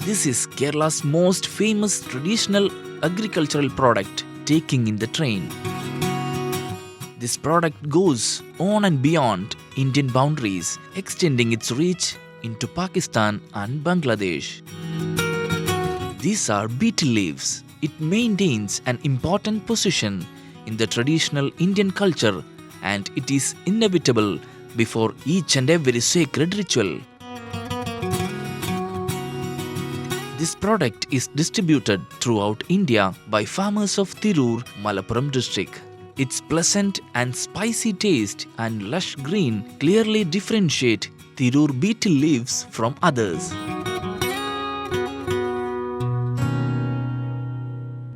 This is Kerala's most famous traditional agricultural product taking in the train. This product goes on and beyond Indian boundaries, extending its reach into Pakistan and Bangladesh. These are betel leaves. It maintains an important position in the traditional Indian culture and it is inevitable before each and every sacred ritual. This product is distributed throughout India by farmers of Tirur, Malappuram district. Its pleasant and spicy taste and lush green clearly differentiate Tirur betel leaves from others.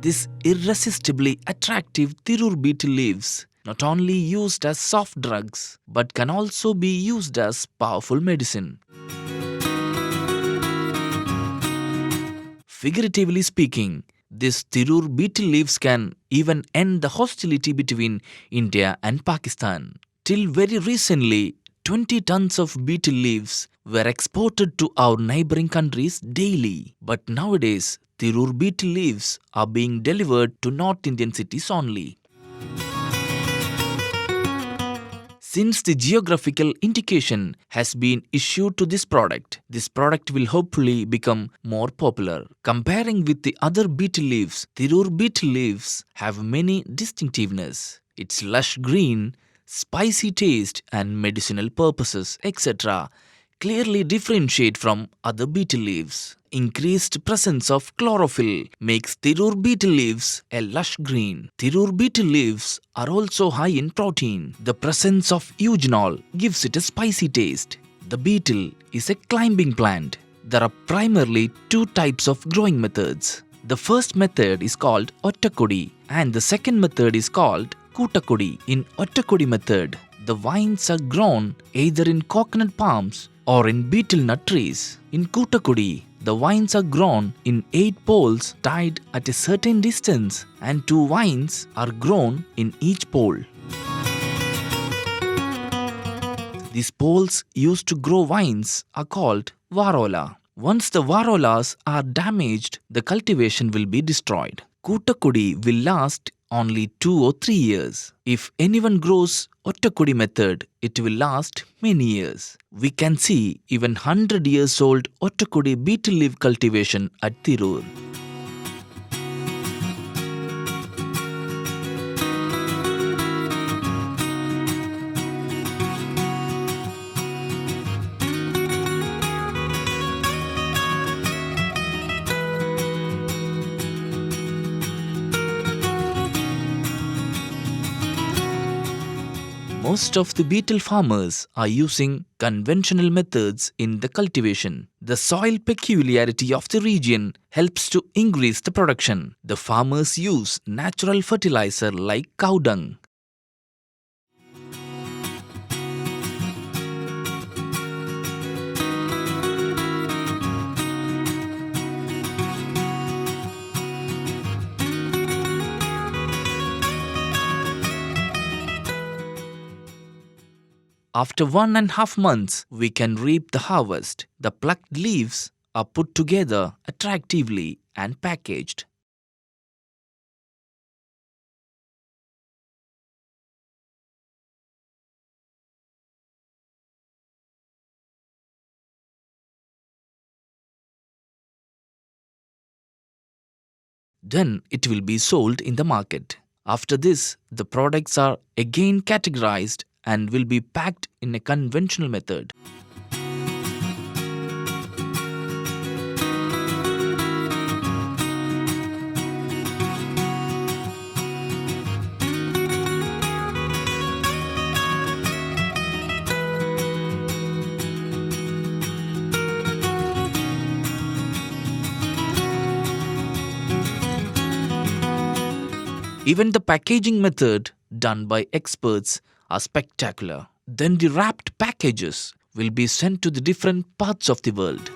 This irresistibly attractive Tirur betel leaves not only used as soft drugs but can also be used as powerful medicine. Figuratively speaking, this Tirur betel leaves can even end the hostility between India and Pakistan. Till very recently, 20 tons of betel leaves were exported to our neighboring countries daily. But nowadays, Tirur betel leaves are being delivered to North Indian cities only. Since the geographical indication has been issued to this product will hopefully become more popular. Comparing with the other betel leaves, Tirur betel leaves have many distinctiveness. Its lush green, spicy taste and medicinal purposes, etc. clearly differentiate from other betel leaves. Increased presence of chlorophyll makes Tirur betel leaves a lush green. Tirur betel leaves are also high in protein. The presence of eugenol gives it a spicy taste. The betel is a climbing plant. There are primarily two types of growing methods. The first method is called Ottakodi and the second method is called Kootakodi. In Ottakodi method, the vines are grown either in coconut palms or in betel nut trees. In Kootakodi, the vines are grown in 8 poles tied at a certain distance and 2 vines are grown in each pole. These poles used to grow vines are called varola. Once the varolas are damaged, the cultivation will be destroyed. Kootakodi will last only 2 or 3 years. If anyone grows Ottakodi method, it will last many years. We can see even 100 years old Ottakodi betel leaf cultivation at Tirur. Most of the betel farmers are using conventional methods in the cultivation. The soil peculiarity of the region helps to increase the production. The farmers use natural fertilizer like cow dung. After 1.5 months, we can reap the harvest. The plucked leaves are put together attractively and packaged. Then it will be sold in the market. After this, the products are again categorized and will be packed in a conventional method. Even the packaging method done by experts are spectacular. Then the wrapped packages will be sent to the different parts of the world.